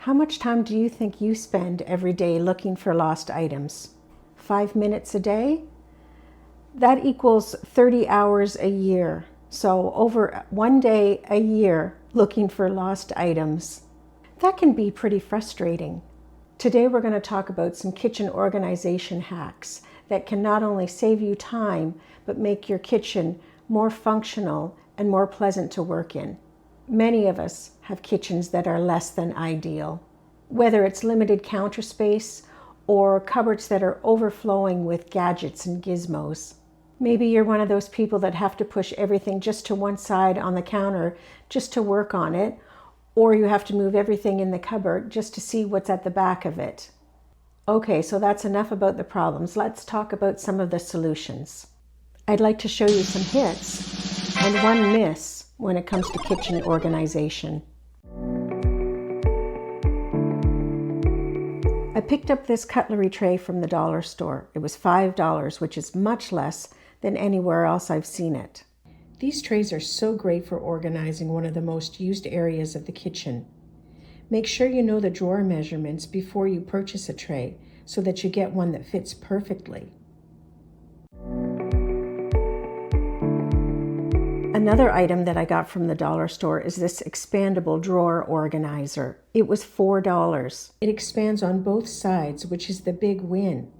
How much time do you think you spend every day looking for lost items? 5 minutes a day? That equals 30 hours a year. So over 1 day a year looking for lost items. That can be pretty frustrating. Today we're going to talk about some kitchen organization hacks that can not only save you time, but make your kitchen more functional and more pleasant to work in. Many of us have kitchens that are less than ideal, whether it's limited counter space or cupboards that are overflowing with gadgets and gizmos. Maybe you're one of those people that have to push everything just to one side on the counter just to work on it, or you have to move everything in the cupboard just to see what's at the back of it. Okay, so that's enough about the problems. Let's talk about some of the solutions. I'd like to show you some hits and one miss when it comes to kitchen organization. I picked up this cutlery tray from the dollar store. It was $5, which is much less than anywhere else I've seen it. These trays are so great for organizing one of the most used areas of the kitchen. Make sure you know the drawer measurements before you purchase a tray so that you get one that fits perfectly. Another item that I got from the dollar store is this expandable drawer organizer. It was $4. It expands on both sides, which is the big win.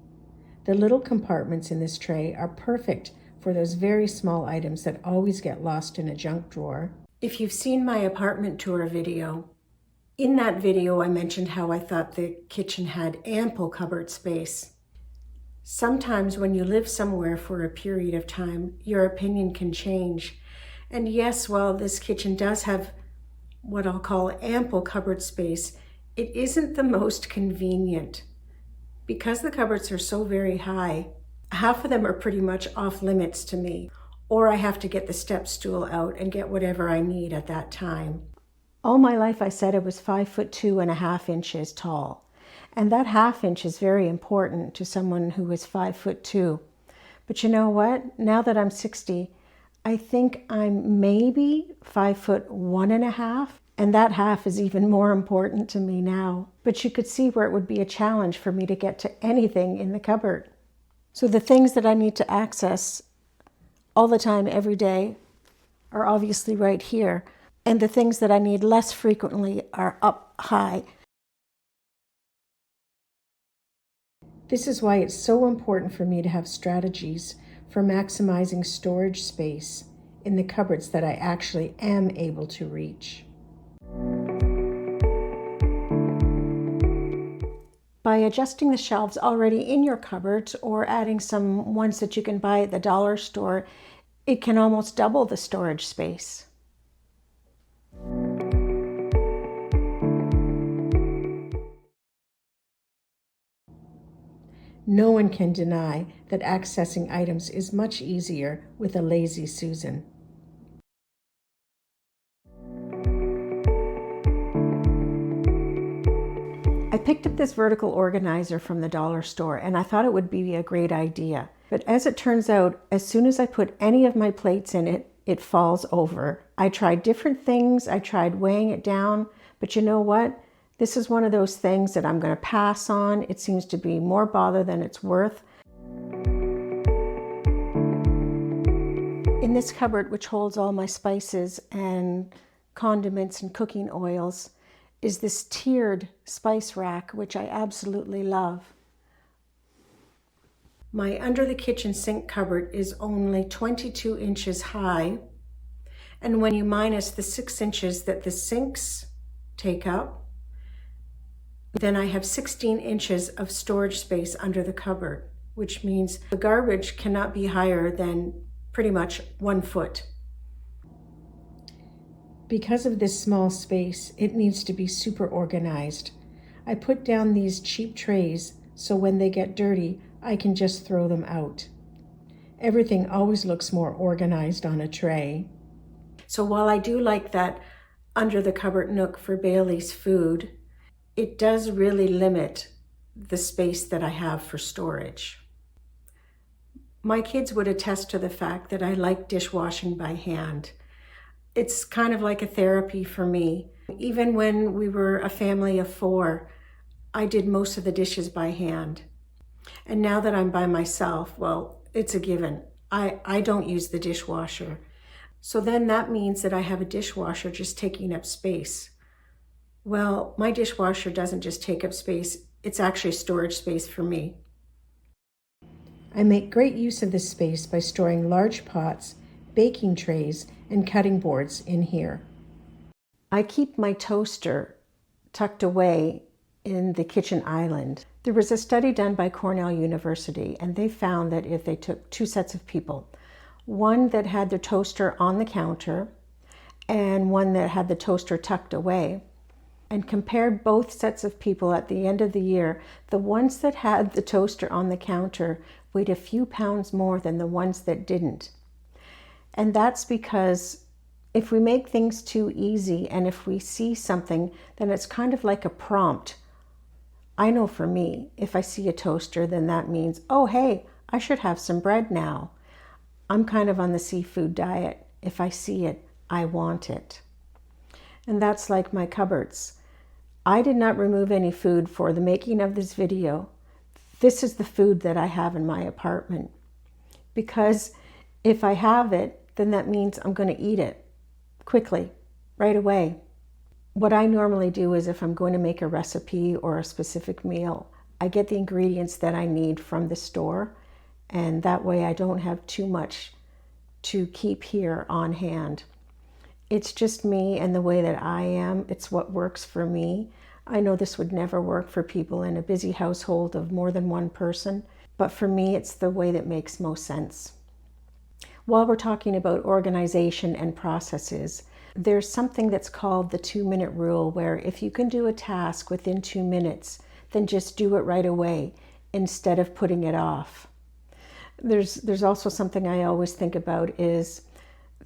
The little compartments in this tray are perfect for those very small items that always get lost in a junk drawer. If you've seen my apartment tour video, in that video I mentioned how I thought the kitchen had ample cupboard space. Sometimes when you live somewhere for a period of time, your opinion can change. And yes, while this kitchen does have what I'll call ample cupboard space, it isn't the most convenient. Because the cupboards are so very high, half of them are pretty much off limits to me, or I have to get the step stool out and get whatever I need at that time. All my life I said I was 5'2.5 inches tall, and that half inch is very important to someone who is 5'2". But you know what? Now that I'm 60, I think I'm maybe 5'1.5", and that half is even more important to me now. But you could see where it would be a challenge for me to get to anything in the cupboard. So the things that I need to access all the time, every day, are obviously right here. And the things that I need less frequently are up high. This is why it's so important for me to have strategies for maximizing storage space in the cupboards that I actually am able to reach. By adjusting the shelves already in your cupboard or adding some ones that you can buy at the dollar store, it can almost double the storage space. No one can deny that accessing items is much easier with a lazy Susan. I picked up this vertical organizer from the dollar store and I thought it would be a great idea. But as it turns out, as soon as I put any of my plates in it, it falls over. I tried different things. I tried weighing it down, but you know what? This is one of those things that I'm going to pass on. It seems to be more bother than it's worth. In this cupboard, which holds all my spices and condiments and cooking oils, is this tiered spice rack, which I absolutely love. My under the kitchen sink cupboard is only 22 inches high. And when you minus the 6 inches that the sinks take up, then I have 16 inches of storage space under the cupboard, which means the garbage cannot be higher than pretty much 1 foot. Because of this small space, it needs to be super organized. I put down these cheap trays so when they get dirty, I can just throw them out. Everything always looks more organized on a tray. So while I do like that under the cupboard nook for Bailey's food, it does really limit the space that I have for storage. My kids would attest to the fact that I like dishwashing by hand. It's kind of like a therapy for me. Even when we were a family of 4, I did most of the dishes by hand. And now that I'm by myself, well, it's a given. I don't use the dishwasher. So then that means that I have a dishwasher just taking up space. Well, my dishwasher doesn't just take up space, it's actually storage space for me. I make great use of this space by storing large pots, baking trays, and cutting boards in here. I keep my toaster tucked away in the kitchen island. There was a study done by Cornell University, and they found that if they took 2 sets of people, one that had their toaster on the counter and one that had the toaster tucked away, and compared both sets of people at the end of the year, the ones that had the toaster on the counter weighed a few pounds more than the ones that didn't. And that's because if we make things too easy and if we see something, then it's kind of like a prompt. I know for me, if I see a toaster, then that means, oh, hey, I should have some bread now. I'm kind of on the seafood diet. If I see it, I want it. And that's like my cupboards. I did not remove any food for the making of this video. This is the food that I have in my apartment. Because if I have it, then that means I'm going to eat it quickly, right away. What I normally do is if I'm going to make a recipe or a specific meal, I get the ingredients that I need from the store, and that way I don't have too much to keep here on hand. It's just me and the way that I am. It's what works for me. I know this would never work for people in a busy household of more than one person, but for me, it's the way that makes most sense. While we're talking about organization and processes, there's something that's called the 2-minute rule, where if you can do a task within 2 minutes, then just do it right away instead of putting it off. There's also something I always think about is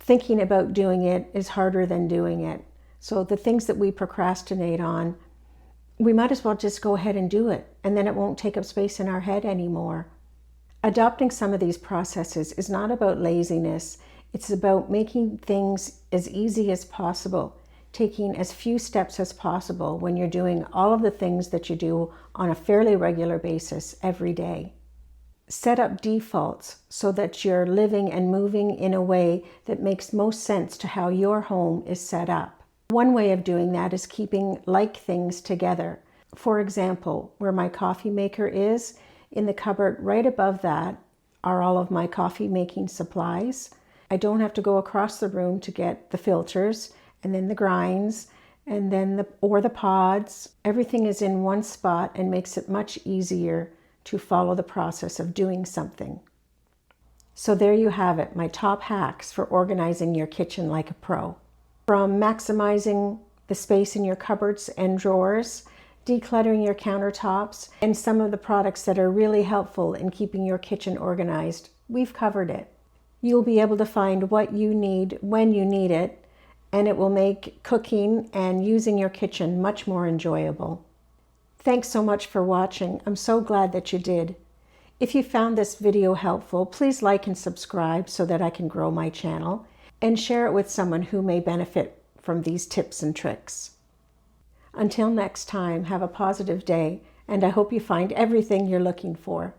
thinking about doing it is harder than doing it. So the things that we procrastinate on, we might as well just go ahead and do it, and then it won't take up space in our head anymore. Adopting some of these processes is not about laziness. It's about making things as easy as possible, taking as few steps as possible when you're doing all of the things that you do on a fairly regular basis every day. Set up defaults so that you're living and moving in a way that makes most sense to how your home is set up. One way of doing that is keeping like things together. For example, where my coffee maker is, in the cupboard right above that are all of my coffee making supplies. I don't have to go across the room to get the filters and then the grinds and then the pods. Everything is in one spot and makes it much easier to follow the process of doing something. So there you have it, my top hacks for organizing your kitchen like a pro. From maximizing the space in your cupboards and drawers, decluttering your countertops, and some of the products that are really helpful in keeping your kitchen organized, we've covered it. You'll be able to find what you need when you need it, and it will make cooking and using your kitchen much more enjoyable. Thanks so much for watching. I'm so glad that you did. If you found this video helpful, please like and subscribe so that I can grow my channel, and share it with someone who may benefit from these tips and tricks. Until next time, have a positive day, and I hope you find everything you're looking for.